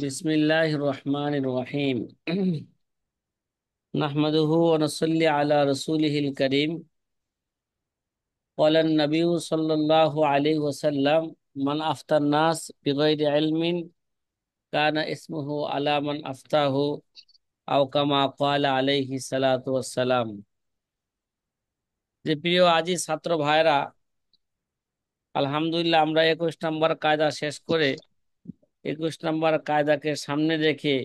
বিসমিল্লাহির রহমানির রহিম। নাহমাদুহু ওয়া নুসাল্লি আলা রাসূলিহিল কারীম। ক্বালা an-নাবিয়্যু সাল্লাল্লাহু আলাইহি ওয়াসাল্লাম, মান আফতান নাস বিগাইরি ইলমিন কানা ইসমুহু আলা মান আফতাহু আও কামা ক্বালা আলাইহি সালাতু ওয়াসসালাম। যে প্রিয় আজিজ ছাত্র ভাইরা, আলহামদুলিল্লাহ আমরা 21 নম্বর কায়দা শেষ করে 21 নম্বর কায়দাকে সামনে রেখে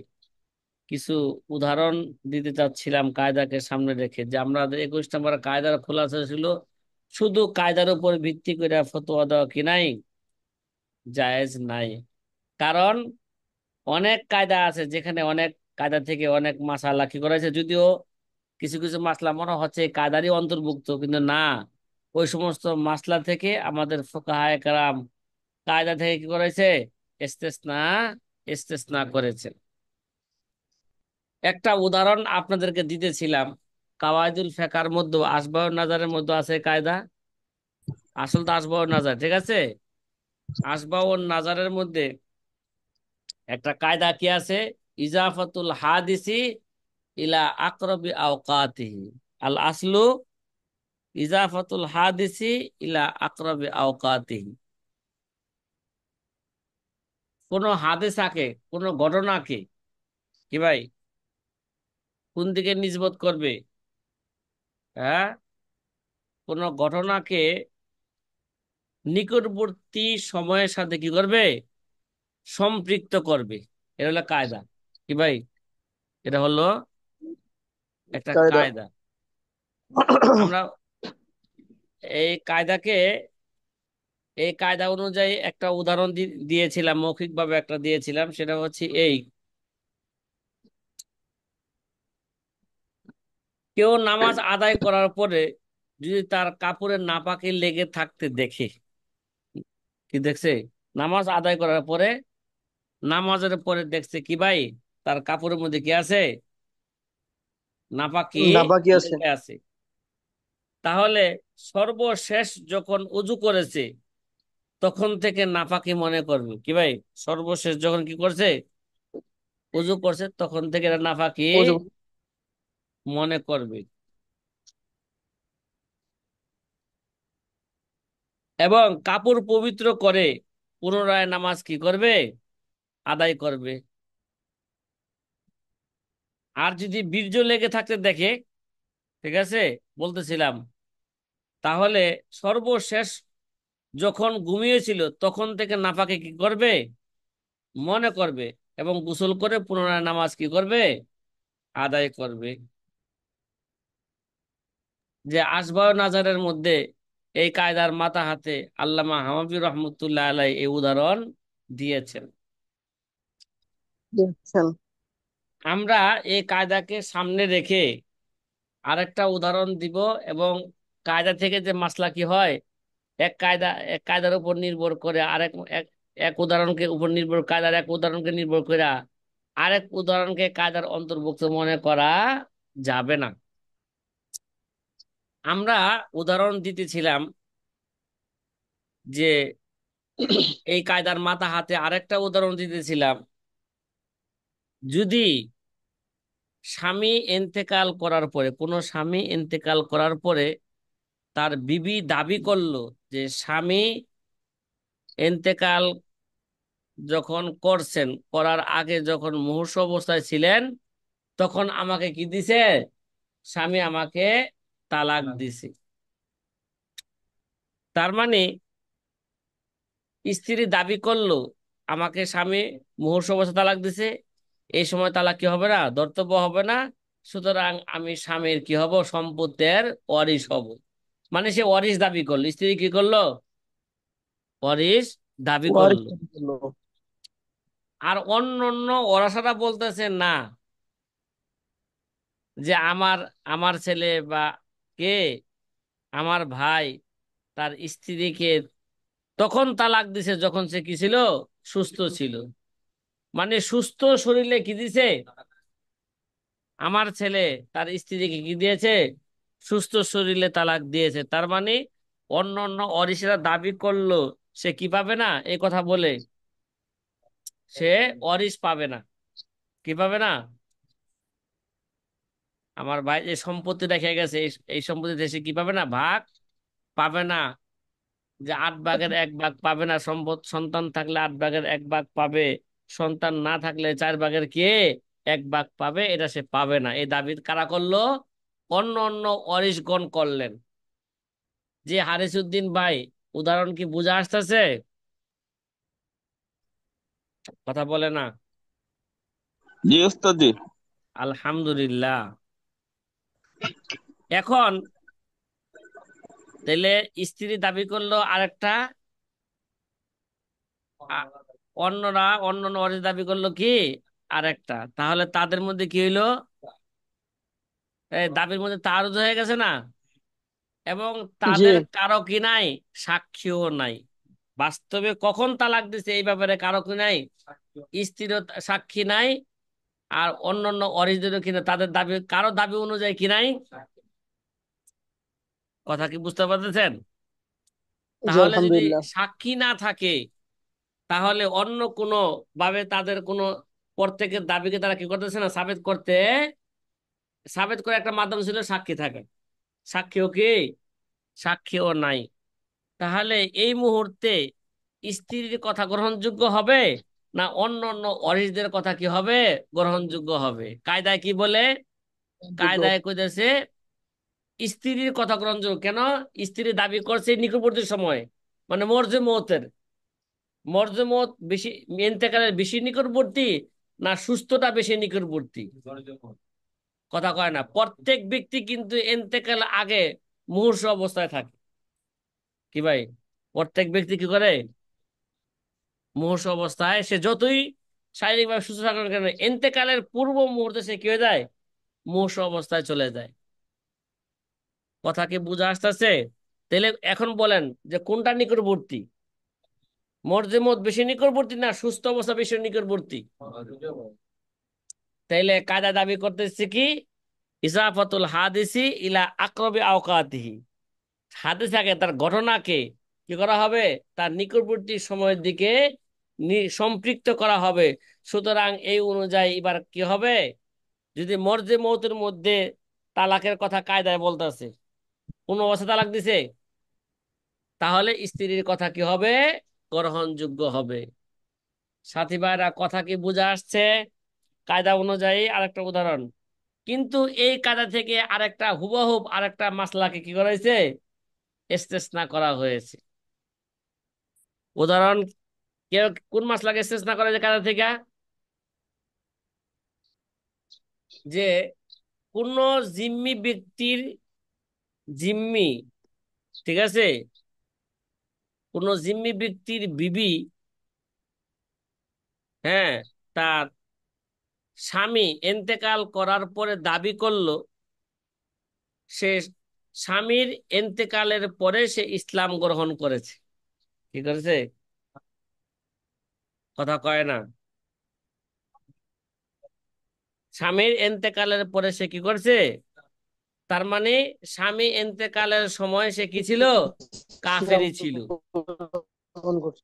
কিছু উদাহরণ দিতে চাচ্ছিলাম। কায়দাকে সামনে রেখে যে আমরা 21 নম্বর কায়দার খোলাসা ছিল শুধু কায়দার উপর ভিত্তি করে ফতোয়া দেওয়া কি নাই, জায়েজ নাই। কারণ অনেক কায়দা আছে যেখানে অনেক কায়দা থেকে অনেক মাসালা কি করেছে, যদিও কিছু কিছু মাসলা মনে হচ্ছে এই কায়দারই অন্তর্ভুক্ত, কিন্তু না। ওই সমস্ত মাসলা থেকে আমাদের ফুকাহায়ে কেরাম কায়দা থেকে কি করেছে, ইস্তেসনা ইস্তেসনা করেছে। একটা উদাহরণ আপনাদেরকে দিতেছিলাম, কাওয়াইদুল ফিকহের মধ্যে আসবাউন নাজারের মধ্যে আছে কায়দা। আসল তো আসবাউন নাজার, ঠিক আছে। আসবাউন নাজারের মধ্যে একটা কায়দা কি আছে, ইজাফাতুল হাদিসি ইলা আকরাবি আওকাতিহি। আল আসলু ইজাফাতুল হাদিসি ইলা আকরাবি আওকাতিহি। কোন হাদিসাকে, কোন ঘটনাকে কি ভাই কোন দিকে নিসবত করবে? হ্যাঁ, কোন ঘটনাকে নিকটবর্তী সময়ের সাথে কি করবে, সম্পৃক্ত করবে। এটা হলো কায়দা। কি ভাই, এটা হলো একটা কায়দা। কায়দা। আমরা এই কায়দাকে, এই কায়দা অনুযায়ী একটা উদাহরণ দিয়েছিলাম, মৌখিকভাবে একটা দিয়েছিলাম। সেটা হচ্ছে এই, কেউ নামাজ আদায় করার পরে যদি তার কাপড়ের নাপাকি লেগে থাকতে দেখে, কি দেখছে, নামাজ আদায় করার পরে নামাজের পরে দেখছে কি ভাই, তার কাপড়ের মধ্যে কি আছে, নাপাকি না বাকি আছে। লেগে আছে। তাহলে সর্বশেষ যখন উজু করেছে তখন থেকে নাপাকি মনে করবে কি ভাই, সর্বশেষ যখন কি করছে, উজু করছে, তখন থেকে এটা নাপাকি ওযু। মনে করবে। এবং কাপড় পবিত্র করে পুনরায় নামাজ কি করবে, আদায় করবে। আর যদি বীর্য লেগে থাকতে দেখে, ঠিক আছে, বলতেছিলাম, তাহলে সর্বশেষ যখন ঘুমিয়েছিল তখন থেকে নাপাকে কি করবে, মনে করবে, এবং গোসল করে পুনরায় নামাজ কি করবে, আদায় করবে। যে আসবাব নাজারের মধ্যে এই কায়দার মাথা হাতে আল্লামা হামাবি রহমতুল্লাহ আলাই এই উদাহরণ দিয়েছেন। দেখছেন। আমরা এই কায়দাকে সামনে রেখে আরেকটা উদাহরণ দিব, এবং কায়দা থেকে যে মাসলা কি হয়, এক কায়দা, এক কায়দার উপর নির্ভর করে আরেক এক এক উদাহরণকে উপর নির্ভর, কায়দার এক উদাহরণকে নির্ভর করে আরেক উদাহরণকে কায়দার অন্তর্ভুক্ত মনে করা যাবে না। আমরা উদাহরণ দিতেছিলাম যে এই কায়দার মাথা হাতে আরেকটা উদাহরণ দিতেছিলাম, যদি স্বামী ইন্তেকাল করার পরে, কোনো স্বামী ইন্তেকাল করার পরে তার বিবি দাবি করলো যে স্বামী ইন্তেকাল যখন করছেন, করার আগে যখন মুমূর্ষু অবস্থায় ছিলেন তখন আমাকে কি দিছে, স্বামী আমাকে তালাক দিছে। তার মানে স্ত্রী দাবি করলো আমাকে স্বামী মুমূর্ষু অবস্থায় তালাক দিছে, এই সময় তালাক কি হবে না, ধর্তব্য হবে না। সুতরাং আমি স্বামীর কি হব, সম্পত্তির ওয়ারিশ হব। মানে সে ওয়ারিশ দাবি করলো, স্ত্রী কি করলো, ওয়ারিশ দাবি ওয়ারিশ করলো। হলো। আর অন্য অন্য ওরাসারা বলতেছে না, যে আমার আমার ছেলে বা কে, আমার ভাই তার স্ত্রীকে তখন তালাক দিছে যখন সে কি ছিল, সুস্থ ছিল। মানে সুস্থ শরীরে কি দিছে, আমার ছেলে তার স্ত্রীকে কি দিয়েছে, সুস্থ শরীরে তালাক দিয়েছে। তার মানে অন্য অন্য অরিসেরা দাবি করলো সে কি পাবে না, এই কথা বলে সে ওয়ারিশ পাবে না। কি পাবে না? আমার ভাই যে সম্পত্তি রেখে গেছে, এই সম্পত্তি দেশে কি পাবে না? ভাগ পাবে না। যে 8 ভাগের 1 ভাগ পাবে না, সন্তান থাকলে 8 ভাগের 1 ভাগ পাবে, সন্তান না থাকলে 4 ভাগের কে 1 ভাগ পাবে, এটা সে পাবে না। এই দাবি কারা করলো? অন্য অন্য অরিশগণ করলেন। যে হারিসুদ্দিন ভাই, উদাহরণ কি বুঝা আসতেছে? কথা বলে না। জি ওস্তাদ জি। আলহামদুলিল্লাহ। এখন তাহলে স্ত্রী দাবি করলো আরেকটা, আ- অন্যরা অন্য অরিশ দাবি করলো কি আরেকটা, তাহলে তাদের মধ্যে কি হইলো? এই দাবির মধ্যে তারুজ হয়ে গেছে না? এবং জি। তাদের কারো কি নাই? সাক্ষীও নাই। বাস্তবে কখন তালাক দিছে এই ব্যাপারে কারো কি নাই? স্ত্রীরও সাক্ষী নাই, আর অন্যান্য অরিজিনাল কিনা তাদের দাবি, কারো দাবি অনুযায়ী কি নাই? কথা কি বুঝতে পারতেছেন? জি তাহলে যদি আলহামদুলিল্লাহ। সাক্ষী না থাকে, তাহলে অন্য কোনো ভাবে তাদের কোনো প্রত্যেকের দাবিকে তারা কি করতেছে না সাবেত করতে, সাবেত করে একটা মাধ্যম ছিল সাক্ষী থাকে। সাক্ষীও কি? সাক্ষীও নাই। তাহলে এই মুহূর্তে স্ত্রীর কথা গ্রহণযোগ্য হবে, না অন্য অন্য অরিশদের কথা কি হবে গ্রহণযোগ্য হবে? কায়দায় কি বলে? যোগ্য। কায়দায় কইতেছে স্ত্রীর কথা গ্রহণযোগ্য কেন? স্ত্রী দাবি করছে নিকটবর্তী সময়, মানে মরজে মৌতের, মরজে মৌত বেশি, ইন্তেকালের বেশি নিকটবর্তী, না সুস্থতা বেশি নিকটবর্তী? কথা কয় না। প্রত্যেক ব্যক্তি কিন্তু ইন্তেকাল আগে মুমূর্ষু অবস্থায় থাকে। কি ভাই? প্রত্যেক ব্যক্তি কি করে? মুমূর্ষু অবস্থায়, সে যতই শারীরিকভাবে সুস্থ থাকুক না কেন, ইন্তেকালের পূর্ব মুহূর্তে সে কি হয়ে যায়? মুমূর্ষু অবস্থায় চলে যায়। কথা কি বুঝা আসতেছে? তাহলে এখন বলেন যে কোনটা নিকটবর্তী? মরজে মত বেশি নিকটবর্তী, না সুস্থ অবস্থা বেশি নিকটবর্তী? তাইলে কায়দা দাবি করতেছে কি? ইসাফাতুল হাদিসি ইলা আকরবি আওকাতিহি। হাদিস আগে তার ঘটনাকে কি করা হবে? তার নিকটবর্তী সময়ের দিকে সম্পৃক্ত করা হবে। সুতরাং এই অনুযায়ী এবার কি হবে? যদি মরজে মৌতের মধ্যে তালাকের কথা কায়দায় বলতেছে, কোন অবস্থা তালাক দিছে, তাহলে স্ত্রীর কথা কি হবে? গ্রহণযোগ্য হবে। সাথী ভাইরা কথা কি বুঝা আসছে? কায়দা অনুযায়ী আরেকটা উদাহরণ। কিন্তু এই কায়দা থেকে আরেকটা হুবহুব আরেকটা মাসলাকে কি করা হয়েছে? ইস্তেসনা করা হয়েছে। উদাহরণ, কেউ কোন মাসলাকে ইস্তেসনা করা হয়েছে কায়দা থেকে? যে কোন জিম্মি ব্যক্তির, জিম্মি, ঠিক আছে, কোন জিম্মি ব্যক্তির বিবি, হ্যাঁ, তার স্বামী এন্তেকাল করার পরে দাবি করলো সে স্বামীর এন্তেকালের পরে সে ইসলাম গ্রহণ করেছে। কি করেছে? কথা কয় না। স্বামীর এন্তেকালের পরে সে কি করছে? তার মানে স্বামী এন্তেকালের সময় সে কি ছিল? ইসলাম কাফেরই ছিল। গ্রহণ করছে।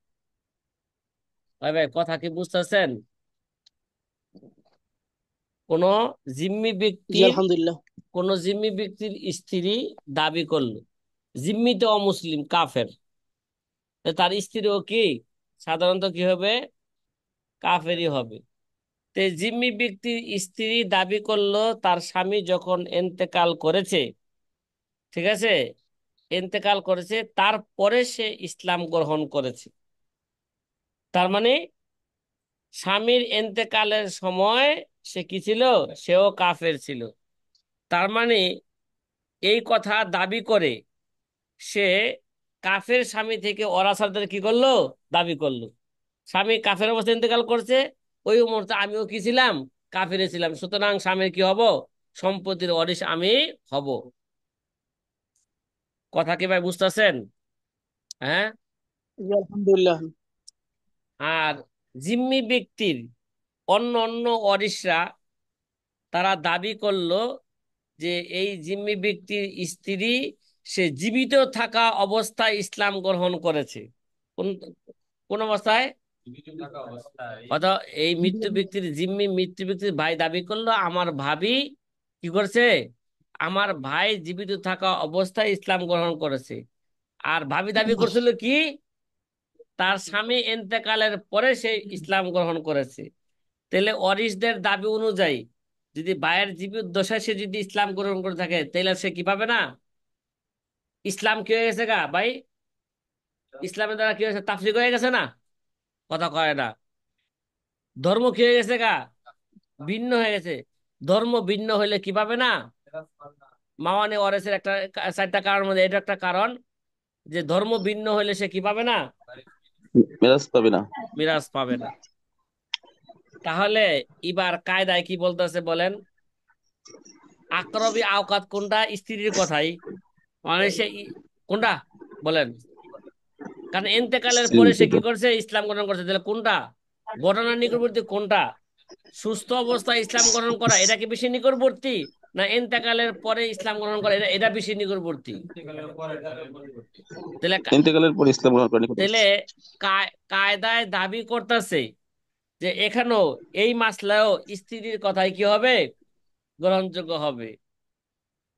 ভাই ভাই কথা কি বুঝতেছেন? কোন জিম্মি জি ব্যক্তির, আলহামদুলিল্লাহ। কোন জিম্মি ব্যক্তির স্ত্রী দাবি করলো, জিম্মি তো অমুসলিম কাফের, তো তার স্ত্রীও কি সাধারণত কি হবে? কাফেরই হবে। তে জিম্মি ব্যক্তির স্ত্রী দাবি করলো তার স্বামী যখন এন্তেকাল করেছে, ঠিক আছে, এন্তেকাল করেছে তারপরে সে ইসলাম গ্রহণ করেছে। তার মানে স্বামীর এন্তেকালের সময় সে কি ছিল? সেও কাফের ছিল। তার মানে এই কথা দাবি করে সে কাফের স্বামী থেকে অরাসারদের কি করলো? দাবি করলো। স্বামী কাফের অবস্থায় ইন্তেকাল করছে, ওই মুহূর্তে আমিও কি ছিলাম? কাফেরে ছিলাম, সুতরাং স্বামীর কি হব? সম্পত্তির ওয়ারিশ আমি হব। কথা কি ভাই বুঝতেছেন? হ্যাঁ। জি আলহামদুলিল্লাহ। আর জিম্মি ব্যক্তির অন্য অন্য ওয়ারিশরা তারা দাবি করলো যে এই জিম্মি ব্যক্তির স্ত্রী সে জীবিত থাকা অবস্থায় ইসলাম গ্রহণ করেছে। কোন কোন অবস্থায়? অথবা এই মৃত্যু জীবিত ব্যক্তির জিম্মি মৃত্যু ব্যক্তির ভাই দাবি করলো আমার ভাবি কি করছে, আমার ভাই জীবিত থাকা অবস্থায় ইসলাম গ্রহণ করেছে। আর ভাবি দাবি করছিল কি তার স্বামী এন্তেকালের পরে সে ইসলাম গ্রহণ করেছে। তাহলে ওয়ারিসদের দাবি অনুযায়ী যদি ভাইয়ের জীবিত দশায় সে যদি ইসলাম গ্রহণ করে থাকে তাহলে সে কি পাবে না? ইসলাম কি হয়ে গেছে গা ভাই? ইসলামের দ্বারা কি হয়েছে, তাফসীর হয়ে গেছে না? কথা কয় না। ধর্ম কি হয়ে গেছে গা? ভিন্ন হয়ে গেছে। ধর্ম ভিন্ন হইলে কি পাবে না? মাওয়ানে ওয়ারেসের একটা চারটা কারণ মধ্যে এটা একটা কারণ, যে ধর্ম ভিন্ন হইলে সে কি পাবে না? মেরাজ পাবে না। মিরাজ পাবে না। তাহলে এবার কায়দায় কি বলতেছে বলেন? আকরবি আওকাত কোনটা? স্ত্রীর কথাই। মানে সে কোনটা বলেন? কারণ এন্তেকালের স্ত্রী পরে সে কি নিকটবর্তী। করছে, ইসলাম গ্রহণ করছে। তাহলে কোনটা ঘটনার নিকটবর্তী কোনটা? সুস্থ অবস্থায় ইসলাম গ্রহণ করা এটা কি বেশি নিকটবর্তী, না এন্তেকালের পরে ইসলাম গ্রহণ করা এটা এটা বেশি নিকটবর্তী? তাহলে ইন্তেকালের পর ইসলাম গ্রহণ করা তাহলে নিকটবর্তী। কায়দায় দাবি করতেছে যে এখানেও এই মাসলাও স্ত্রীর কথাই কি হবে, গ্রহণযোগ্য হবে।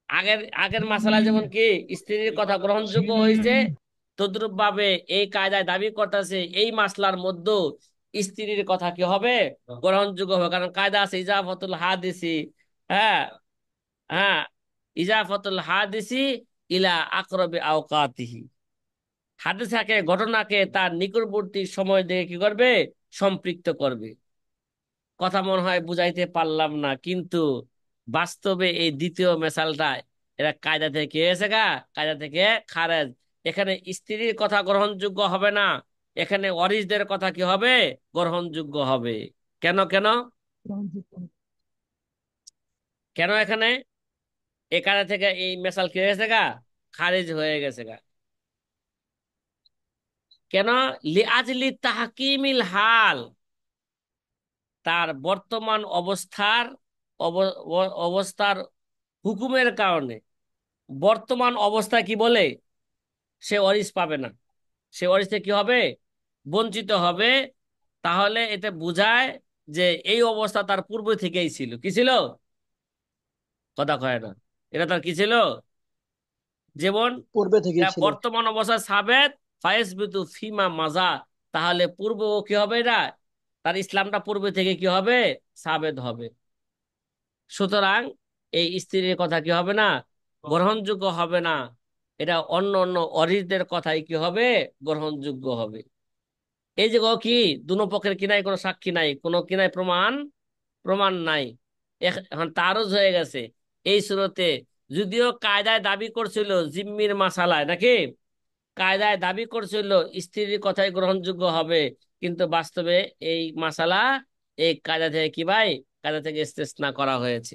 আগের আগের মাসালা যেমন কি স্ত্রীর কথা গ্রহণযোগ্য হয়েছে, তদ্রুপ ভাবে এই কায়দায় দাবি করতেছে এই মাসলার মধ্যে স্ত্রীর কথা কি হবে, গ্রহণযোগ্য হবে। কারণ কায়দা আছে ইজাফতুল হাদিসি, হ্যাঁ, হ্যাঁ, ইজাফতুল হাদিসি ইলা আকরবি আওকাতিহি। হাদিসাকে ঘটনাকে তার নিকটবর্তী সময় দিয়ে কি করবে, সম্পৃক্ত করবে। কথা মনে হয় বুঝাইতে পারলাম না, কিন্তু বাস্তবে এই দ্বিতীয় মেসালটা এরা কায়দা থেকে কি হয়েছে গা, কায়দা থেকে খারেজ। এখানে স্ত্রীর কথা গ্রহণযোগ্য হবে না, এখানে ওয়ারিসদের কথা কি হবে, গ্রহণযোগ্য হবে। কেন কেন কেন এখানে এই কায়দা থেকে এই মেসাল কি হয়েছে গা, খারিজ হয়ে গেছে গা? কেন? লিআজলি তাহকিমিল হাল, তার বর্তমান অবস্থার অবস্থার হুকুমের কারণে। বর্তমান অবস্থা কি বলে সে ওয়ারিশ পাবে না, সে ওয়ারিশ থেকে কি হবে, বঞ্চিত হবে। তাহলে এতে বোঝায় যে এই অবস্থা তার পূর্ব থেকেই ছিল। কি ছিল? কথা কয় না। এটা তার কি ছিল? যেমন পূর্বে থেকেই এরা ছিল। বর্তমান অবস্থা সাবেত ফায়েস বিতু ফিমা মাজা, তাহলে পূর্ব কি হবে, এটা তার ইসলামটা পূর্বে থেকে কি হবে, সাবেত হবে। সুতরাং এই স্ত্রীর কথা কি হবে না, গ্রহণযোগ্য হবে না। এটা অন্য অন্য অরিসদের কথাই কি হবে, গ্রহণযোগ্য হবে। এই যে কি দুনো পক্ষের কিনাই কোনো সাক্ষী নাই, কোনো কিনাই প্রমাণ প্রমাণ নাই, এখন তারজ হয়ে গেছে। এই সুরতে যদিও কায়দায় দাবি করছিল জিম্মির মাসালায় নাকি, কায়দায় দাবি করছিল স্ত্রীর কথাই গ্রহণযোগ্য হবে, কিন্তু বাস্তবে এই মাসালা এই কায়দা থেকে কি ভাই, কায়দা থেকে ইস্তেসনা করা হয়েছে।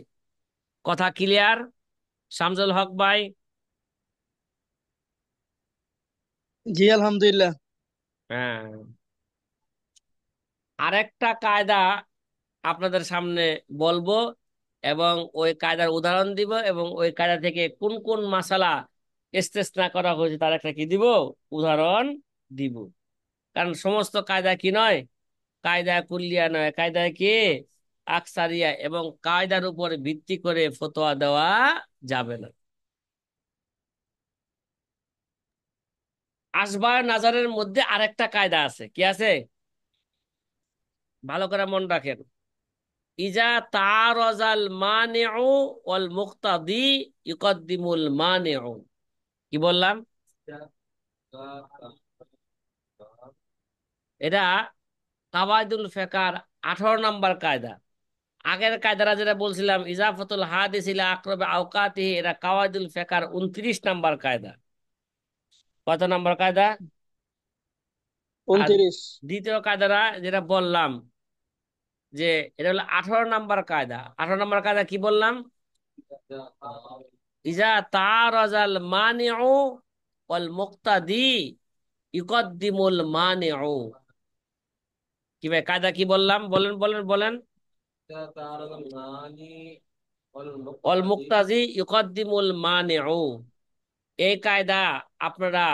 কথা ক্লিয়ার শামজুল হক ভাই? জি আলহামদুলিল্লাহ। হ্যাঁ, আরেকটা কায়দা আপনাদের সামনে বলবো, এবং ওই কায়দার উদাহরণ দিব, এবং ওই কায়দা থেকে কোন কোন মাসালা ইস্তেসনা করা হয়েছে তার একটা কি দিব, উদাহরণ দিব। কারণ সমস্ত কায়দা কি নয়, কায়দা কুল্লিয়া নয়, কায়দা কি আকসারিয়া, এবং কায়দার উপর ভিত্তি করে ফতোয়া দেওয়া যাবে না। আসবাব নাজারের মধ্যে আরেকটা কায়দা আছে, কি আছে, ভালো করে মন রাখেন। ইজা তারাজাল মানিউ ওয়াল মুক্তাদি ইউকদ্দিমুল মানিউ। কি বললাম? এটা কাওয়াইদুল ফিকার 18 নম্বর কায়দা। আগের কায়দারা যেটা বলছিলাম ইজাফতুল হাদিস ইলা আকরাবি আওকাতিহি, এটা কাওয়াইদুল ফিকার 29 নম্বর কায়দা। কত নম্বর কায়দা? আর 29। দ্বিতীয় কায়দারা যেটা বললাম যে এটা হলো 18 নম্বর কায়দা। 18 নম্বর কায়দা কি বললাম? ইজা তারাজাল মানিউ ওয়াল মুক্তাদি ইউকদ্দিমুল মানিউ। কি ভাই কায়দা কি বললাম, বলেন বলেন বলেন? ওয়াল মুক্তাদি ইউকদ্দিমুল মানিউ। এই কায়দা আপনারা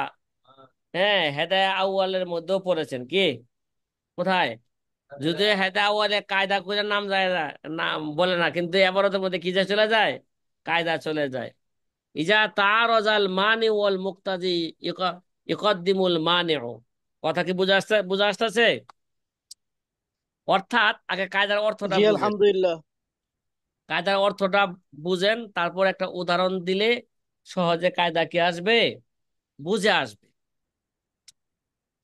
হ্যাঁ হেদায়া আউয়ালের মধ্যেও পড়েছেন কি? কোথায়? যদি হেদা ওয়ালে কায়দা করে নাম যায় না, নাম বলে না, কিন্তু এবারতের মধ্যে কি যায়, চলে যায়, কায়দা চলে যায়। ইজা তারাজাল মানি ওয়াল মুক্তাদি ইকদ্দিমুল মানিউ। কথা কি বুঝা আসতেছে? অর্থাৎ আগে কায়দার অর্থটা জি বুঝেন। আলহামদুলিল্লাহ। কায়দার অর্থটা বুঝেন, তারপর একটা উদাহরণ দিলে সহজে কায়দা কি আসবে, বুঝে আসবে।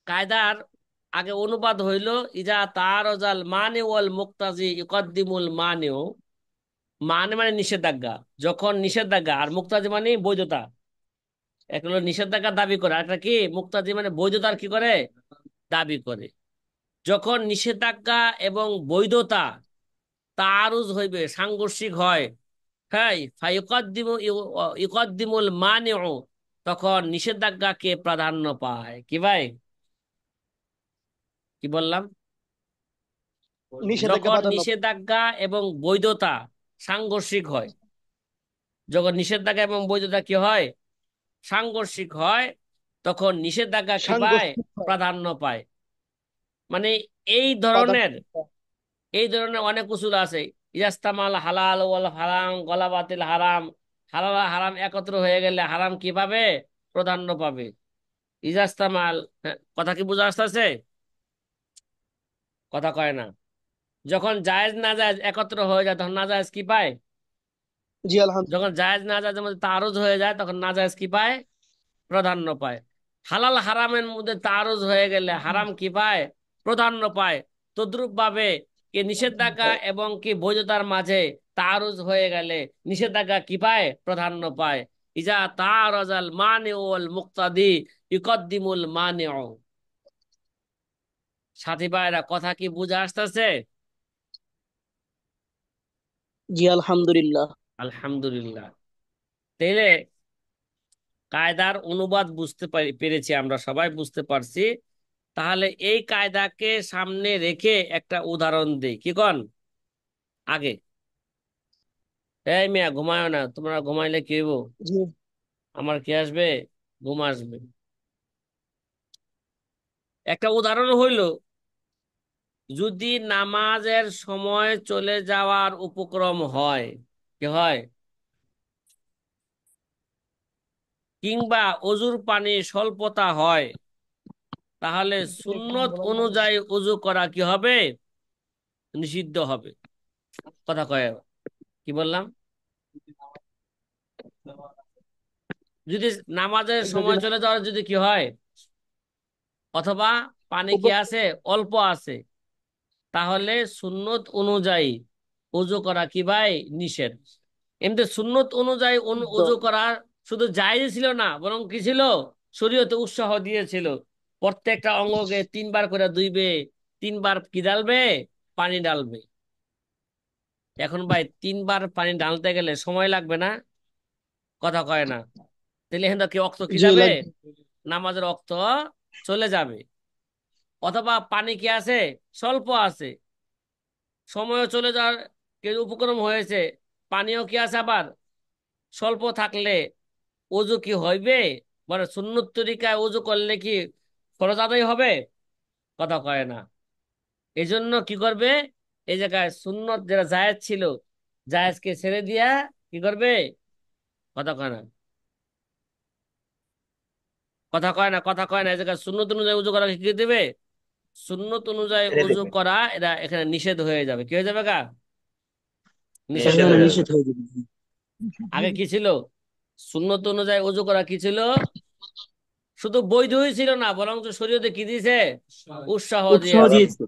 কায়দার আগে অনুবাদ হইল ইজা তারাজাল মানি ওয়াল মুক্তাজি ইকদ্দিমুল মানিউ। মানে নিষেধাজ্ঞা, যখন নিষেধাজ্ঞা, আর মুক্তাজি মানে বৈধতা। এক হলো নিষেধাজ্ঞা দাবি করে, আর একটা কি মুক্তাদি মানে বৈধতার কি করে, দাবি করে। যখন নিষেধাজ্ঞা এবং বৈধতা তারুজ হইবে, সাংঘর্ষিক হয়, হ্যাঁ, ইকদ্দিমুল মানিউ, তখন নিষেধাজ্ঞাকে প্রাধান্য পায়। কি ভাই, কি বললাম? নিষেধাজ্ঞা যখন প্রাধান্য। নিষেধাজ্ঞা এবং বৈধতা সাংঘর্ষিক হয়, যখন নিষেধাজ্ঞা এবং বৈধতা কি হয়, সাংঘর্ষিক হয়, তখন নিষেধাজ্ঞা কি পায়, সাংঘর্ষিক হয়, প্রাধান্য পায়। মানে এই প্রাধান্য ধরনের পায়। এই ধরনের অনেক উসুল আছে। ইয়াস্তামাল হালাল ওয়াল হারাম, গলা বাতিল হারাম, হালাল আর হারাম একত্র হয়ে গেলে হারাম কি পাবে, প্রাধান্য পাবে। ইজাস্তামাল, হ্যাঁ, কথা কি বুঝা আসতেছে? কথা কয় না। যখন জায়েজ না জায়েজ একত্র হয়ে যায় তখন না জায়েজ কি পায়, জি যখন আলহামদুলিল্লাহ। জায়েজ না জায়েজের মধ্যে তারুজ হয়ে যায় তখন না জায়েজ কি পায়, প্রাধান্য পায়। হালাল হারামের মধ্যে তারুজ হয়ে গেলে হারাম কি পায়, প্রাধান্য পায়। তদ্রুপ ভাবে কি নিষেধাজ্ঞা এবং কি বৈধতার মাঝে তারুজ হয়ে গেলে নিষেধাজ্ঞা কি পায়, প্রাধান্য পায়। ইজা তারাজাল মানিউ ওয়াল মুক্তাদি ইকদ্দিমুল মানিউ। সাথী ভাইরা, কথা কি বুঝে আসতেছে? জি আলহামদুলিল্লাহ। আলহামদুলিল্লাহ। তাইলে কায়দার অনুবাদ বুঝতে পেরেছি, আমরা সবাই বুঝতে পারছি। তাহলে এই কায়দাকে সামনে রেখে একটা উদাহরণ দিই, কি কন? আগে এই মিয়া ঘুমায় না, তোমরা ঘুমাইলে কি হইব, জি আমার কি আসবে, ঘুম আসবে। একটা উদাহরণ হইল, যদি নামাজের সময় চলে যাওয়ার উপক্রম হয়, কি হয়, কিংবা অজুর পানি স্বল্পতা হয়, তাহলে সুন্নত অনুযায়ী অজু করা কি হবে, নিষিদ্ধ হবে। কথা কয়, কি বললাম? যদি নামাজের যদি সময় চলে যাওয়ার যদি কি হয়, অথবা পানি কি উপ- আছে, অল্প আছে, তাহলে সুন্নত অনুযায়ী ওযু করা কি ভাই, নিষেধ। এমনি সুন্নত অনুযায়ী ওযু করা শুধু জায়েজ ছিল না, বরং কি ছিল, শরীয়তে উৎসাহ দিয়েছিল প্রত্যেকটা অঙ্গকে তিনবার করে ধুইবে, তিনবার কি ডালবে, পানি ডালবে। এখন ভাই তিনবার পানি ডালতে গেলে সময় লাগবে না? কথা কয় না। তাহলে এখান থেকে অক্ত কি জি যাবে, লাগবে। নামাজের অক্ত চলে যাবে। অথবা পানি কি আছে, স্বল্প আছে, সময়ও চলে যাওয়ার কি উপক্রম হয়েছে, পানিও কি আছে আবার স্বল্প থাকলে ওযু কি হইবে, মানে সুন্নত তরিকায় ওযু করলে কি ফরজ আদায় হবে? কথা কয় না। এই জন্য কি করবে, এই জায়গায় সুন্নত যেটা জায়েজ ছিল, জায়েজকে ছেড়ে দিয়া কি করবে, কথা কয় না, কথা কয় না, কথা কয় না, এই জায়গায় সুন্নত অনুযায়ী উযু করা কি দেবে, সুন্নত অনুযায়ী ছেড়ে উযু দেবে, করা এটা এখানে নিষেধ হয়ে যাবে। কি হয়ে যাবে গা, নিষেধ নিষেধ হয়ে এখানে হয়ে যাবে। যাবে। নিষেধ হয়ে যাবে। আগে কি ছিল, সুন্নত অনুযায়ী উযু করা কি ছিল, শুধু বৈধই ছিল না, বরং শরীয়তে কি দিয়েছে, উৎসাহ উৎসাহ দিয়েছে। দিয়েছে।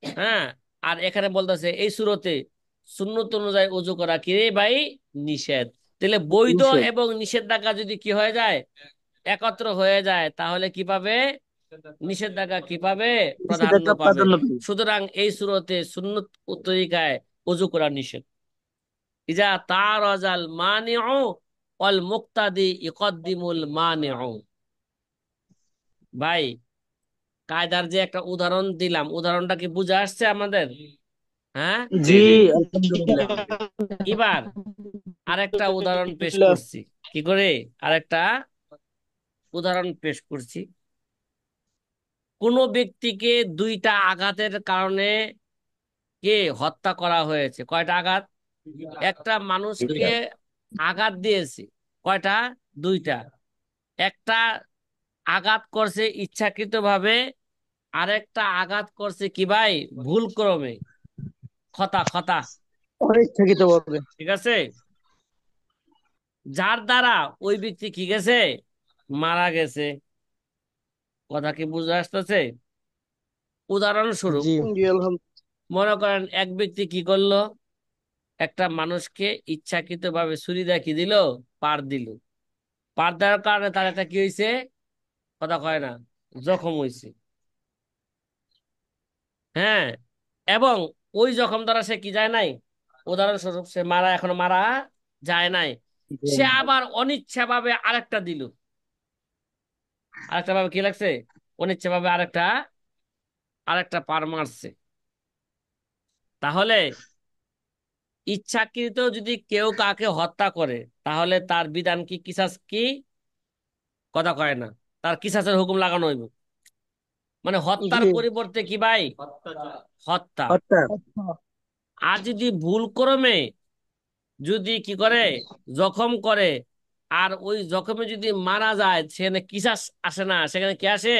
হ্যাঁ, আর এখানে বলতেছে এই সুরতে সুন্নত অনুযায়ী উযু করা কি রে ভাই, নিষেধ। তাহলে বৈধ নিষেধ। এবং নিষেধাজ্ঞা যদি কি হয়ে যায়, একত্র হয়ে যায়, তাহলে কি পাবে, নিষেধাজ্ঞা কি পাবে, প্রাধান্য নিষেধাজ্ঞা পাবে। প্রাধান্য পাবে। সুতরাং এই সুরতে সুন্নত তরিকায় উযু করা নিষেধ। ইজা তারাজাল মানিউ ওয়াল মুক্তাদি ইকদ্দিমুল মানিউ। ভাই, কায়দার যে একটা উদাহরণ দিলাম, উদাহরণটা কি বুঝে আসছে আমাদের? হ্যাঁ। জি জি জি। আলহামদুলিল্লাহ। এবার আরেকটা উদাহরণ পেশ করছি, কি করে, আরেকটা উদাহরণ পেশ করছি। কোন ব্যক্তিকে দুইটা আঘাতের কারণে কে হত্যা করা হয়েছে? কয়টা আঘাত? একটা মানুষকে আঘাত দিয়েছে কয়টা? দুইটা। একটা আঘাত করছে ইচ্ছাকৃতভাবে, আরেকটা আঘাত করছে কি ভাই? ভুল ক্রমে, খতা খতা। অনিচ্ছাকৃত ভাবে। ঠিক আছে? যার দ্বারা ওই ব্যক্তি কি গেছে? মারা গেছে। কথা কি বুঝে আসতেছে? উদাহরণস্বরূপ জি আলহামদুলিল্লাহ। মনে করেন এক ব্যক্তি কি করলো, একটা মানুষকে ইচ্ছাকৃতভাবে ছুরি দিয়ে কি দিল? পার দিল। পার দেওয়ার কারণে তার একটা কি হয়েছে? কথা কয় না, জখম হয়েছে। হ্যাঁ, এবং ওই জখম দ্বারা সে কি যায় নাই? উদাহরণস্বরূপ সে এখনো মারা যায় নাই। সে আবার অনিচ্ছা ভাবে আরেকটা দিল। আরেকটা ভাবে কি লাগছে? অনিচ্ছা ভাবে আরেকটা আরেকটা পার মারছে। তাহলে ইচ্ছাকৃত যদি কেউ কাকে হত্যা করে, তাহলে তার বিধান কি? কিসাস কি? কথা কয় না, তার কিসাসের হুকুম লাগানো হইব। মানে হত্যার জি। পরিবর্তে কি ভাই? হত্যা। হত্যা। আর যদি ভুল ক্রমে যদি কি করে, জখম করে, আর ওই জখমে যদি মারা যায়, সেখানে কিসাস আসে না, সেখানে কি আসে?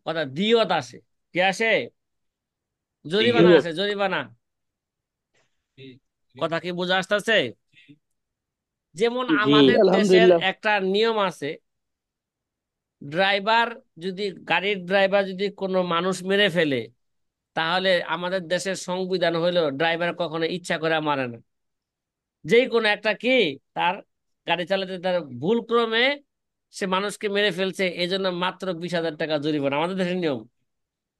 কথা দিয়ত আসে। কি আসে? জরিমানা আসে, জরিমানা। কথা কি বুঝা আসতেছে? যেমন জি। আমাদের দেশের আলহামদুলিল্লাহ। একটা নিয়ম আছে, ড্রাইভার যদি গাড়ির ড্রাইভার যদি কোনো মানুষ মেরে ফেলে, তাহলে আমাদের দেশের সংবিধান হইলো ড্রাইভার কখনো ইচ্ছা করে মারে না। যেই কোনো একটা কি, তার গাড়ি চালাতে তার ভুল ক্রমে সে মানুষকে মেরে ফেলছে, এই জন্য মাত্র 20,000 টাকা জরিমানা। আমাদের দেশের নিয়ম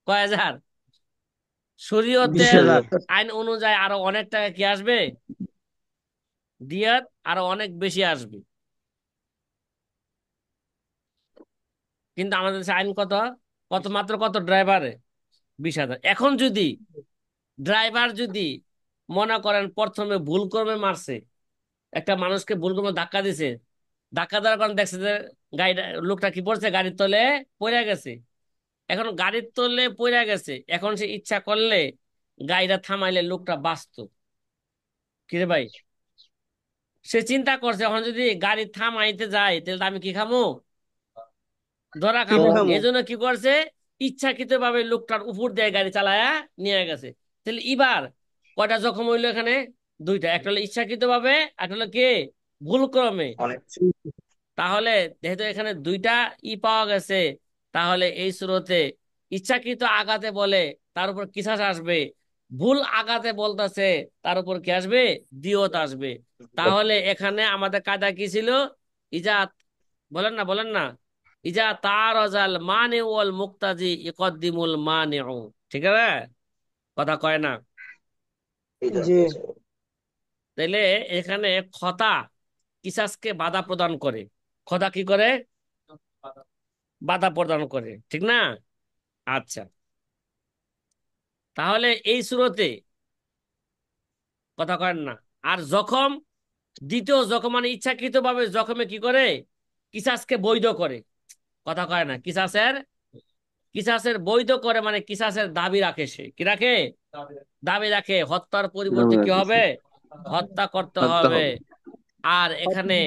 কয় হাজার? বিশ শরীয়তের হাজার আইন অনুযায়ী আরো অনেক টাকা কি আসবে? দিয়াত আরো অনেক বেশি আসবে। কিন্তু আমাদের দেশে আইন কত? কত মাত্র কত? ড্রাইভারে 20,000। এখন যদি ড্রাইভার যদি মনে করেন প্রথমে ভুল ক্রমে মারছে, একটা মানুষকে ভুল ক্রমে ধাক্কা দিছে, ধাক্কা দেওয়ার কারণে দেখছে যে গাড়িটা, লোকটা কি পড়ছে? গাড়ির তলে পড়ে গেছে। এখন গাড়ির তলে পড়ে গেছে, এখন সে ইচ্ছা করলে গাড়িটা থামাইলে লোকটা বাঁচতো। কিরে ভাই? সে চিন্তা করছে এখন যদি গাড়ি থামাইতে যায় তাহলে তো আমি কি খামো? ধরা কি খামো। দেখামো? এই জন্য কি করছে? ইচ্ছাকৃত ভাবে লোকটার উপর দিয়ে গাড়ি চালায়া নিয়ে গেছে। তাহলে এবার কয়টা জখম হইলো এখানে? দুইটা। একটা হলো ইচ্ছাকৃত ভাবে, একটা হলো কে? ভুল ক্রমে। তাহলে যেহেতু এখানে দুইটা পাওয়া গেছে, তাহলে এই সুরতে ইচ্ছাকৃত আঘাতে বলে তার উপর কিসাস আসবে, ভুল আঘাতে বলতেছে তার উপর কি আসবে? দিয়ত আসবে। তাহলে এখানে আমাদের কায়দা কি ছিল? ইজাত, বলেন না বলেন না, ইজা তারাজাল মানে ওয়াল মুক্তাজি ইকদ্দিমুল মানিউ। ঠিক আছে? কথা কয় না? জি তাইলে এখানে খতা কিসাসকে বাধা প্রদান করে। খতা কি করে? বাধা প্রদান করে, ঠিক না? আচ্ছা, তাহলে এই সুরতে কথা কয়েন না। আর জখম, দ্বিতীয় জখম মানে ইচ্ছাকৃত ভাবে জখমে কি করে? কিসাসকে বৈধ করে। কথা কয় না, কিসাসের কিসাসের বৈধ করে, মানে কিসাসের দাবি রাখে। সে কি রাখে? দাবি রাখে হত্যার পরিবর্তে কি হবে? হত্যা করতে হত্যা হবে। হবে। আর এখানে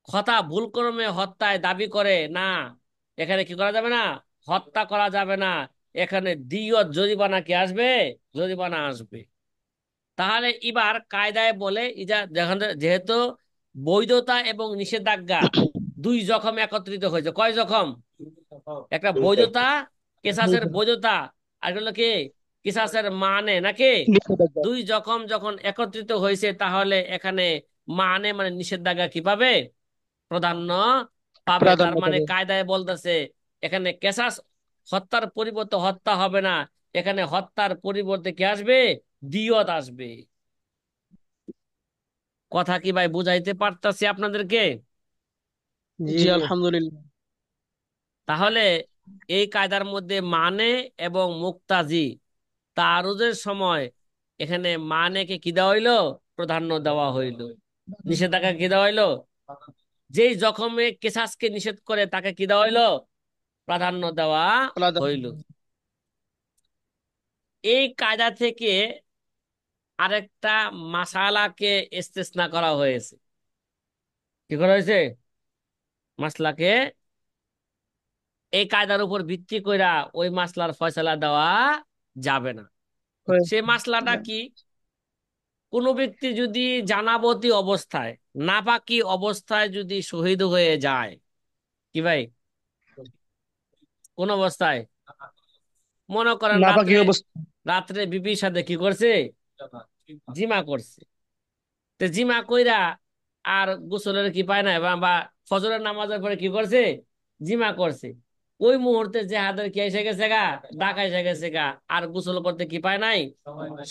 খতা ভুলক্রমে হত্যায় দাবি করে না, এখানে কি করা যাবে না? হত্যা করা যাবে না। এখানে দিয়ত, জরিমানা কি আসবে? জরিমানা আসবে। তাহলে এবার কায়দায় বলে যেহেতু বৈধতা এবং নিষেধাজ্ঞা দুই জখম একত্রিত হয়েছে। কয় জখম? একটা বৈধতা, কেসাসের বৈধতা, আর হলো কি? কিসাসের মানে, নাকি? নিষেধাজ্ঞা। দুই জখম যখন একত্রিত হয়েছে, তাহলে এখানে মানে নিষেধাজ্ঞা কি পাবে? প্রাধান্য পাবে। তার প্রাধান্য মানে পাবে। কায়দায় বলতেছে এখানে কেসাস, হত্যার পরিবর্তে হত্যা হবে না, এখানে হত্যার পরিবর্তে কি আসবে? দিয়ত আসবে। কথা কি ভাই বুঝাইতে পারতাছি আপনাদেরকে? জি আলহামদুলিল্লাহ। তাহলে এই কায়দার মধ্যে মানে এবং মুক্তাজি তারুজের সময় এখানে মানেকে কি দেওয়া হইলো? প্রাধান্য দেওয়া হইলো। নিষেধাজ্ঞা কি দেওয়া হইলো? যেই জখমে কেসাসকে নিষেধ করে তাকে কি দেওয়া হইলো? প্রাধান্য দেওয়া হইল। এই কায়দা থেকে আরেকটা মাসালাকে ইস্তেসনা করা হয়েছে। কি করা হয়েছে? মাসলাকে এই কায়দার উপর ভিত্তি কইরা ওই মাসলার ফয়সালা দেওয়া যাবে না। সে মাসলাটা কি? কোন ব্যক্তি যদি জানাবতী অবস্থায়, নাপাকি অবস্থায় যদি শহীদ হয়ে যায়, কি ভাই, কোন অবস্থায়? মনে করেন নাপাকি রাত্রে, অবস্থা। রাত্রে বিবির সাথে কি করছে? জিমা করছে। তো জিমা কইরা আর গোসলের কি পায় না, বা ফজরের নামাজের পরে কি করছে? জিমা করছে। ওই মুহূর্তে যে হাতের কি এসে গেছে গা, ডাক এসে গেছে গা, আর গোসল করতে কি পায় নাই,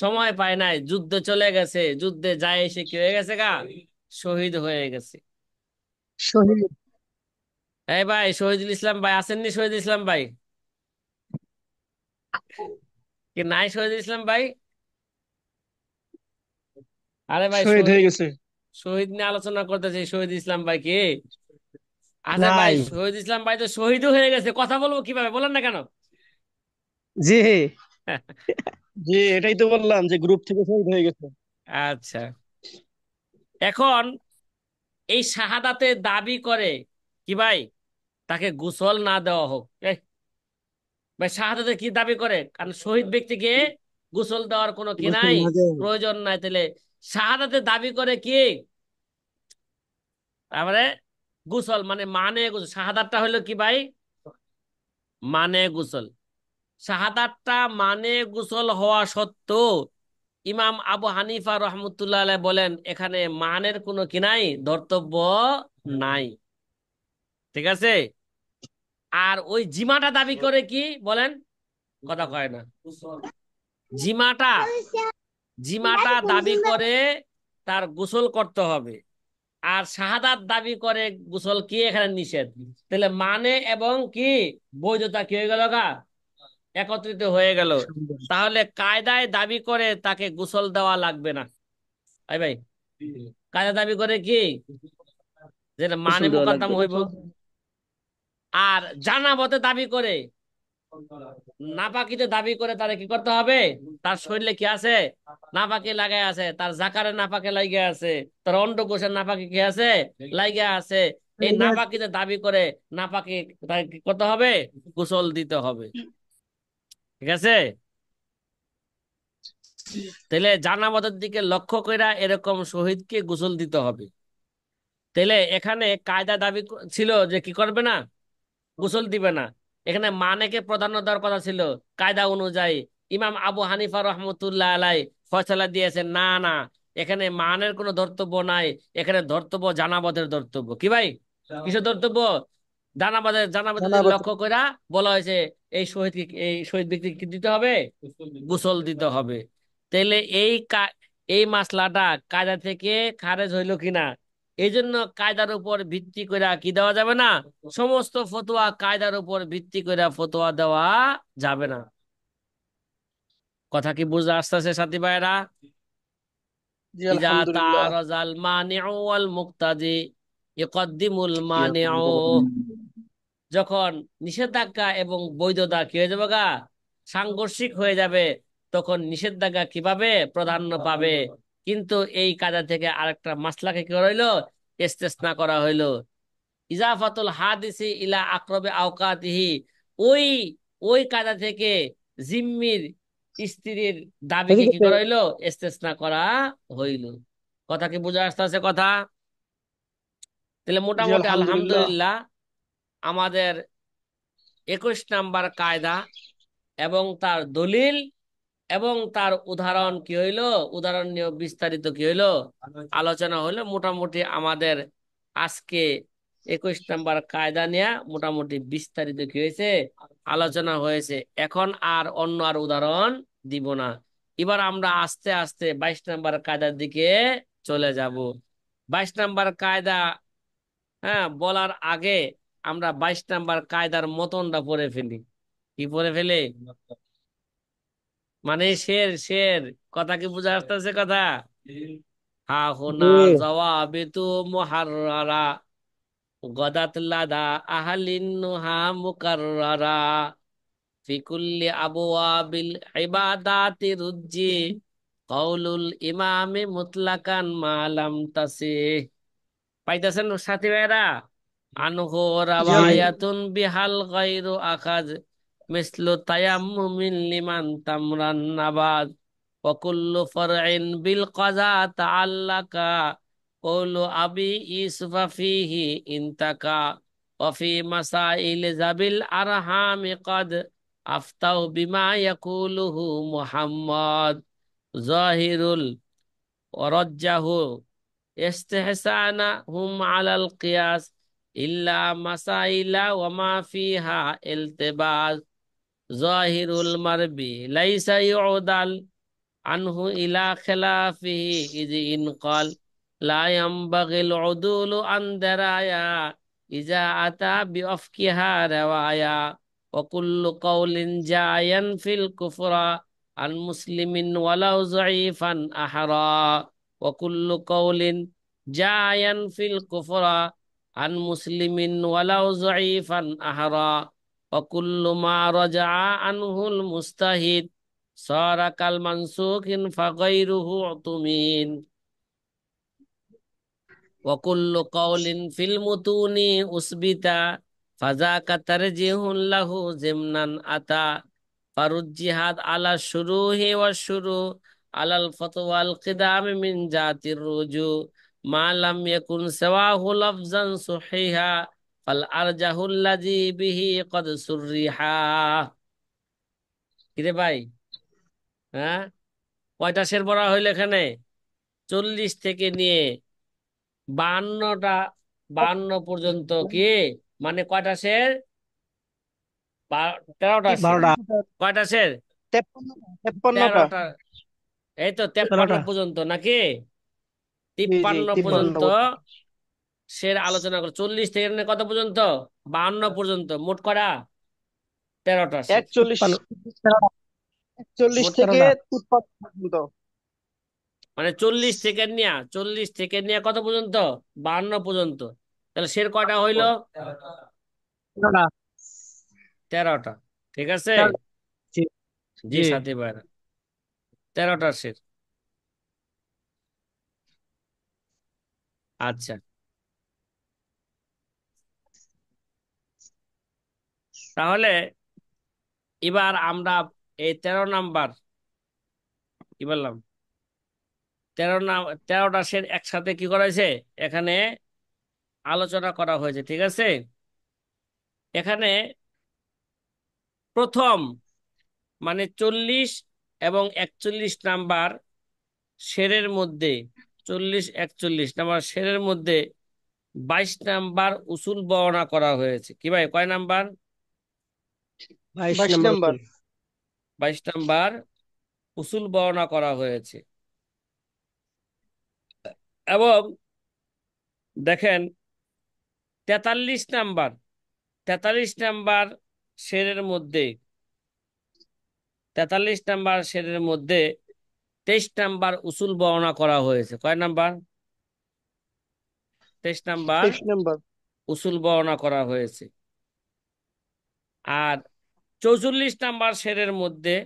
সময় পায় নাই, যুদ্ধে চলে গেছে, যুদ্ধে যায় এসে কি হয়ে গেছে গা, শহীদ হয়ে গেছে। শহীদ। এই ভাই শহীদুল ইসলাম ভাই আসেননি? শহীদুল ইসলাম ভাই কি নাই? শহীদুল ইসলাম ভাই, আরে ভাই শহীদ শহীদ, হয়ে গেছে। শহীদ নিয়ে আলোচনা করতেছি। শহীদ ইসলাম ভাই কি? আচ্ছা ভাই নাই। শহীদ ইসলাম ভাই তো শহীদও হয়ে গেছে, কথা বলবো কিভাবে বলেন না কেন? জি, জি, এটাই তো বললাম যে গ্রুপ থেকে শহীদ হয়ে গেছে। আচ্ছা, এখন এই শাহাদাতে দাবি করে কি ভাই, তাকে গোসল না দেওয়া হোক। এই ভাই শাহাদাতে কি দাবি করে? কারণ শহীদ ব্যক্তিকে গোসল দেওয়ার কোনো কি গোসল নাই, না দেয়। প্রয়োজন নাই। তাহলে শাহাদাতে দাবি করে কি? তারপরে গোসল মানে গোসল। শাহাদাতটা হলো কি ভাই? মানে গোসল। শাহাদাতটা মানে গোসল হওয়া সত্ত্বেও ইমাম আবু হানিফা রহমতুল্লাহ আলাইহি বলেন এখানে মানের কোনো কি নাই, ধর্তব্য নাই। ঠিক আছে? আর ওই জিমাটা দাবি করে কি বলেন? কথা কয় না। জিমাটা, জিমাটা দাবি করে তার গোসল করতে হবে। আর শাহাদাত দাবি করে গোসল কি এখানে নিষেধ। তাহলে মানে এবং কি বৈধতা কি হয়ে গেল গা, একত্রিত হয়ে গেল। সুন্দর। তাহলে কায়দায় দাবি করে তাকে গোসল দেওয়া লাগবে না। এই ভাই কায়দা দাবি করে কি, যেটা মানে গোসল দেওয়া মোকদ্দম লাগবে না। হইব। আর জানাবতে দাবি করে, নাপাকিতে দাবি করে তারে কি করতে হবে? তার শরীরে কি আছে? নাপাকি লাগাই আছে, তার জাকারে নাপাকে লাগে আছে, তার অন্ডকোষের নাপাকি কি আছে? লাগে আছে। এই নাপাকিতে দাবি করে নাপাকি, তাকে কি করতে হবে? গোসল দিতে হবে। ঠিক আছে? তাহলে জানাবতের দিকে লক্ষ্য কইরা এরকম শহীদকে গোসল দিতে হবে। তাহলে এখানে কায়দা দাবি ছিল যে কি করবে না, গোসল দিবে না। এখানে মানেকে প্রাধান্য দেওয়ার কথা ছিল। কায়দা অনুযায়ী ইমাম আবু হানিফা রহমতুল্লাহ আলাই ফয়সালা দিয়েছেন না না, এখানে মানের কোনো ধর্তব্য নাই, এখানে ধর্তব্য জানাবতের ধর্তব্য। কি ভাই, কিসের ধর্তব্য? জানাবাদের, জানাবাদের দিকে জানাবত। লক্ষ্য কইরা বলা হয়েছে এই শহীদ, এই শহীদ ব্যক্তিকে কি দিতে হবে? গোসল দিতে হবে। তাহলে এই মাসলাটা কায়দা থেকে খারেজ হইল কিনা, এই জন্য কায়দার উপর ভিত্তি করে কি দেওয়া যাবে না, সমস্ত ফতোয়া কায়দার উপর ভিত্তি করে ফতোয়া দেওয়া যাবে না। কথা কি বুঝতে আসতেছে সাথী ভাইরা? জি, ইজা আলহামদুলিল্লাহ। তারাজাল মানিউ ওয়াল মুক্তাদি ইকদ্দিমুল মানিউ, যখন নিষেধাজ্ঞা এবং বৈধতা কি হয়ে যাবে গা, সাংঘর্ষিক হয়ে যাবে, তখন নিষেধাজ্ঞা কিভাবে প্রাধান্য পাবে। কিন্তু এই কায়দা থেকে আরেকটা মাসলাকে কি হইলো, ইস্তেসনা করা হইলো। ইজাফাতুল হাদিসি ইলা আকরবে আওকাতিহি, ওই ওই কায়দা থেকে জিম্মির স্ত্রীর দাবিকে কি করা হইলো, ইস্তেসনা করা হইলো। কথা কি বুঝা আসতেছে কথা? তাহলে জি, মোটামুটি আলহামদুলিল্লাহ। আলহামদুলিল্লাহ আমাদের 21 নাম্বার কায়দা এবং তার দলিল এবং তার উদাহরণ কি হইলো, উদাহরণ নিয়ে বিস্তারিত কি হইলো, আলোচনা হইলো। মোটামুটি আমাদের আজকে 21 নাম্বার কায়দা নিয়ে মোটামুটি বিস্তারিত কি হয়েছে, আলোচনা হয়েছে। এখন আর অন্য আর উদাহরণ দিব না। এবার আমরা আস্তে আস্তে 22 নাম্বার কায়দার দিকে চলে যাব। 22 নাম্বার কায়দা, হ্যাঁ, বলার আগে আমরা 22 নাম্বার কায়দার মতনটা পড়ে ফেলি। কি পড়ে ফেলে? মানে শের শের। কথা কি বুঝা আসতেছে কথা? হা হোনা জি, জওয়াবিতু মুহাররারা গদাত লাদা আহলিন নুহা মুকাররারা ফি কুল্লি আবওয়াবিল ইবাদাতি রুজ্জি কাউলুল ইমামি মুতলাকান মা লাম তাসিহ। পাইতেছেন সাথী ভাইরা? আনহু জি জি রাওয়ায়াতুন বিহাল গায়রু আখাজ মিসলু তায়াম্মুমিন লিমান তামরান নাবাদ ওয়া কুল্লু ফারইন বিল কাযা তাআল্লাকা কওলু আবি ইউসুফা ফীহি ইনতাকা ওয়া ফী মাসাইল যাবিল আরহামি কাদ আফতাউ বিমা ইয়াকুলুহু মুহাম্মদ জাহিরুল ওয়ারাজ্জাহু ইস্তিহসানাহুম আলাল কিয়াস ইল্লা মাসাইলা ওয়া মা ফিহা ইলতিবাস জাহিরুল মারবি লাইসা ইউদাল আনহু ইলা খিলাফিহি ইয ইন ক্বাল লা ইয়ানবাগিল উদুলু আন দারায়া ইজা আতা বিআফকিহা রাওয়ায়া ওয়া কুল্লু কাওলিন জায়ান ফিল কুফরা আন মুসলিমিন ওয়ালাউ যায়িফান আহরা ওয়া কুল্লু কাওলিন জায়ান ফিল কুফরা আন মুসলিমিন ওয়ালাউ যায়িফান আহরা ওয়া কুল্লু মা রাজা'a আনহুল মুস্তাহিদ সারা কাল মানসুখিন ফাগাইরুহু উতুমিন ওয়া কুল্লু কাওলিন ফিল মুতুনি উসবিতা ফাযাকা তারজিহুন লাহু জিমনান আতা ফারুজ্জিহাদ আলা শুরুহি ওয়া শুরু আলাল ফাতওয়াল কিদাম মিন জাতির রুজু মা লাম ইয়াকুন সাওয়াহু লাফজান সুহিহা ফাল আরজাহুল লাযী বিহি কদ সুররিহা। কিরে ভাই, হ্যাঁ, কয়টা শের পড়া হইলো এখানে? 40 থেকে নিয়ে 52টা, 52 পর্যন্ত। কি মানে কয়টা শের? 13টা শের। 12টা কয়টা শের? 53টা। 13টা। এই তো 53 13টা। পর্যন্ত নাকি? জি জি 53 53 পর্যন্ত বছর। শের আলোচনা করো। 40 থেকে নিয়ে কত পর্যন্ত? 52 পর্যন্ত। মোট করা 13টা শের। 41 41 মোট থেকে 13টা। 53 পর্যন্ত। মানে 40 থেকে নিয়ে কত পর্যন্ত? 52 পর্যন্ত। তাহলে শের কয়টা হইলো? 13টা। 13টা। ঠিক আছে। 13টা। জি জি জি সাথী ভাইরা, 13টা শের। আচ্ছা, তাহলে এবার আমরা এই 13 নাম্বার, কি বললাম, 13টা শের একসাথে কি করা হয়েছে এখানে আলোচনা করা হয়েছে। ঠিক আছে। এখানে প্রথম মানে 40 এবং 41 নাম্বার শেরের মধ্যে, 40 41 নাম্বার শেরের মধ্যে 22 নাম্বার উসুল বর্ণনা করা হয়েছে। কি ভাই, কয় নাম্বার? 22 22 নম্বর নাম্বার। উসুল। 22 নাম্বার উসুল বর্ণনা করা হয়েছে। এবং দেখেন 43 নাম্বার, 43 নাম্বার শেরের মধ্যে, 43 নাম্বার শেরের মধ্যে 23 নাম্বার উসুল বর্ণনা করা হয়েছে। কয় নাম্বার? 23 number 23 number. উসুল বর্ণনা করা হয়েছে। আর 44 নাম্বার শেরের মধ্যে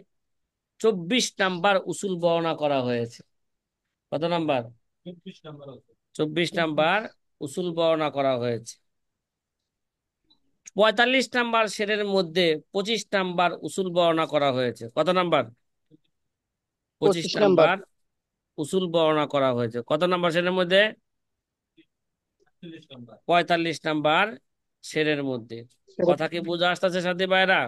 24 নাম্বার উসুল বর্ণনা করা হয়েছে। কত নাম্বার? 24 নাম্বার উসুল বর্ণনা করা হয়েছে। 45 নাম্বার শেরের মধ্যে 25 নাম্বার উসুল বর্ণনা করা হয়েছে। কত নাম্বার? 25 25 নাম্বার। নাম্বার উসুল বর্ণনা করা হয়েছে। কত নাম্বার শেরের মধ্যে? 45 নাম্বার শেরের মধ্যে। কথা কি বুঝা আসতেছে সাথী ভাইরা?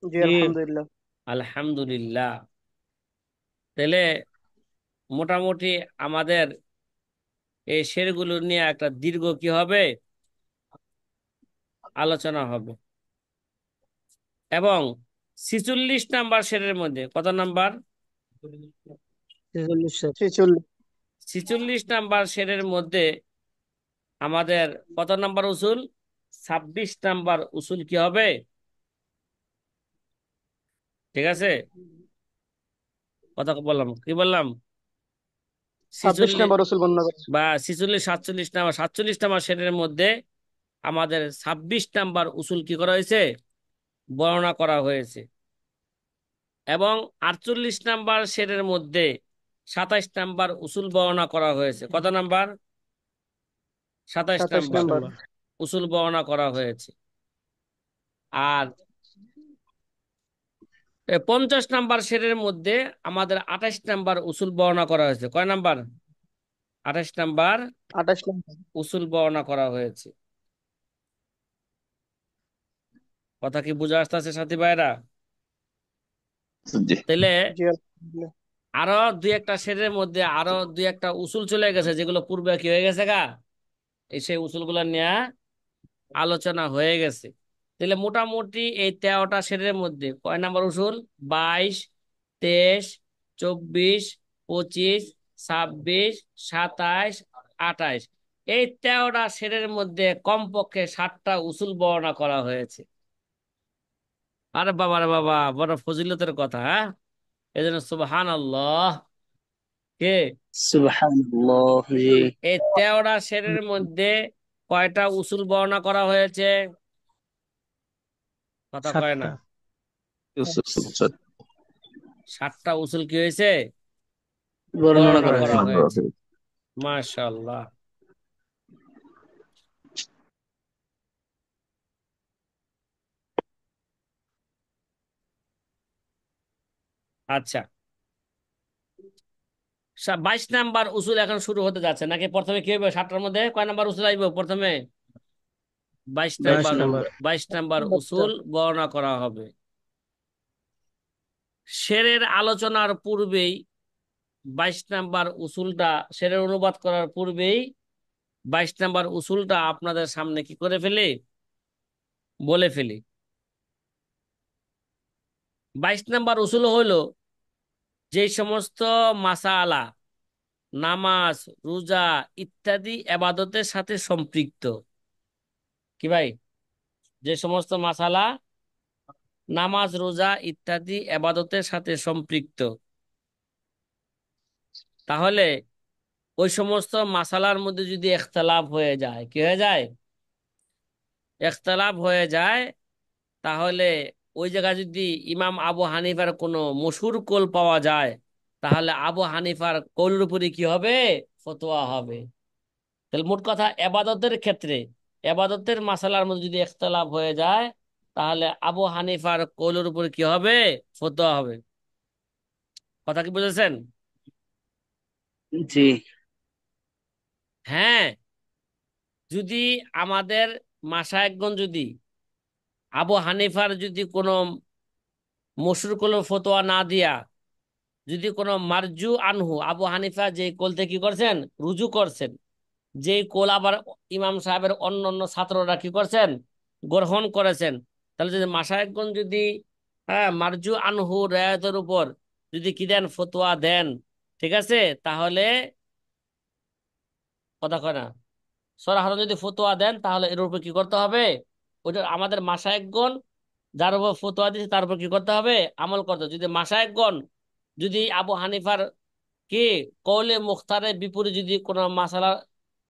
জি জি আলহামদুলিল্লাহ। আলহামদুলিল্লাহ। তাহলে মোটামুটি আমাদের এই শেরগুলো নিয়ে একটা দীর্ঘ কি হবে আলোচনা হবে। এবং 46 নাম্বার শেরের মধ্যে কত নাম্বার? 46 স্যার। 46। 46 নাম্বার শেরের মধ্যে আমাদের কত নাম্বার উসুল? 26 নাম্বার উসুল কি হবে? ঠিক আছে, কথা বললাম, কি বললাম? ছাব্বিশ 46 নাম্বার রসুল বর্ণনা করেছে। বা 46 47 নাম্বার শেরের মধ্যে আমাদের 26 নাম্বার উসুল কি করা হয়েছে, বর্ণনা করা হয়েছে। এবং 48 নাম্বার শেরের মধ্যে 27 নাম্বার উসুল বর্ণনা করা হয়েছে। কত নাম্বার? 27 27 number number. উসুল বর্ণনা করা হয়েছে। আর 50 নাম্বার শেরের মধ্যে আমাদের 28 নাম্বার উসুল বর্ণনা করা হয়েছে। কয় নাম্বার? 28 number 28 number. উসুল বর্ণনা করা হয়েছে। কথা কি বুঝা আসতেছে সাথী ভাইরা? জি। তাহলে জি আলহামদুলিল্লাহ। আরো দুই একটা শেরের মধ্যে আরো দুই একটা উসুল চলে গেছে, যেগুলো পূর্বে কি হয়ে গেছে গা, এই সেই উসুলগুলো নিয়ে আলোচনা হয়ে গেছে। তাহলে মোটামুটি এই 13টা শেরের মধ্যে কয় নাম্বার উসুল? 22, 23, 24, 25, 26, 27, 28। এই 13টা শেরের মধ্যে কমপক্ষে 7টা উসুল বর্ণনা করা হয়েছে। আরে বাবা রে বাবা, বড় ফজিলতের কথা, হ্যাঁ। এই জন্য সুবহান আল্লাহ। কে? সুবহানাল্লাহ। জি। এই 13টা শেরের মধ্যে কয়টা উসুল বর্ণনা করা হয়েছে? কথা কয় না। 7টা। আচ্ছা, 7টা উসুল কি হয়েছে, বর্ণনা বর্ণনা করা করা হয়েছে। হয়েছে। মাশাআল্লাহ। আচ্ছা, 22 নাম্বার উসুল এখন শুরু হতে যাচ্ছে নাকি? প্রথমে কি হবে? 7টার মধ্যে কয় নাম্বার উসুল আইব প্রথমে? 22 22 নাম্বার। নাম্বার। 22 নাম্বার আচ্ছা। উসুল বর্ণনা করা হবে। শেরের আলোচনার পূর্বেই 22 নাম্বার উসুলটা, শেরের অনুবাদ করার পূর্বেই 22 নাম্বার উসুলটা আপনাদের সামনে কি করে ফেলি, বলে ফেলি। 22 নাম্বার উসুল হইল যে সমস্ত মাসালা নামাজ, রোজা ইত্যাদি এবাদতের সাথে সম্পৃক্ত। কি ভাই? যে সমস্ত মাসালা নামাজ, রোজা ইত্যাদি এবাদতের সাথে সম্পৃক্ত, তাহলে ওই সমস্ত মাসালার মধ্যে যদি ইখতিলাফ হয়ে যায়, কি হয়ে যায়? ইখতিলাফ হয়ে যায়, তাহলে ওই জায়গায় যদি ইমাম আবু হানিফার কোনো মশহুর কৌল পাওয়া যায়, তাহলে আবু হানিফার কৌলের উপরে কি হবে, ফতোয়া হবে। তাহলে মোট কথা, এবাদতের ক্ষেত্রে এবাদতের মাসালার মধ্যে যদি ইখতিলাফ হয়ে যায়, তাহলে আবু হানিফার কৌলের উপরে কি হবে, ফতোয়া হবে। কথা কি বুঝেছেন? জি। হ্যাঁ, যদি আমাদের মাশায়েখগণ যদি আবু হানিফার যদি কোনো মশহুর কোন ফতোয়া না দিয়া, যদি কোনো মারজু আনহু, আবু হানিফা যে কোল থেকে কি করছেন, রুজু করছেন, যেই কোল আবার ইমাম সাহেবের অন্য অন্য ছাত্ররা কি করছেন, গ্রহণ করেছেন, তাহলে যদি মাশায়েখগণ যদি মারজু আনহু রায়াতের উপর যদি কি দেন, ফতোয়া দেন, ঠিক আছে, তাহলে কথা কয় না, সরাসরি যদি ফতোয়া দেন, তাহলে এর উপর কি করতে হবে, ওইটা আমাদের মাশায়েখগণ যার উপর ফতোয়া দিচ্ছে তার উপর কি করতে হবে, আমল করতে হবে। যদি মাশায়েখগণ যদি আবু হানিফার কি কৌলে মুখতারের বিপরীত যদি কোনো মাসালা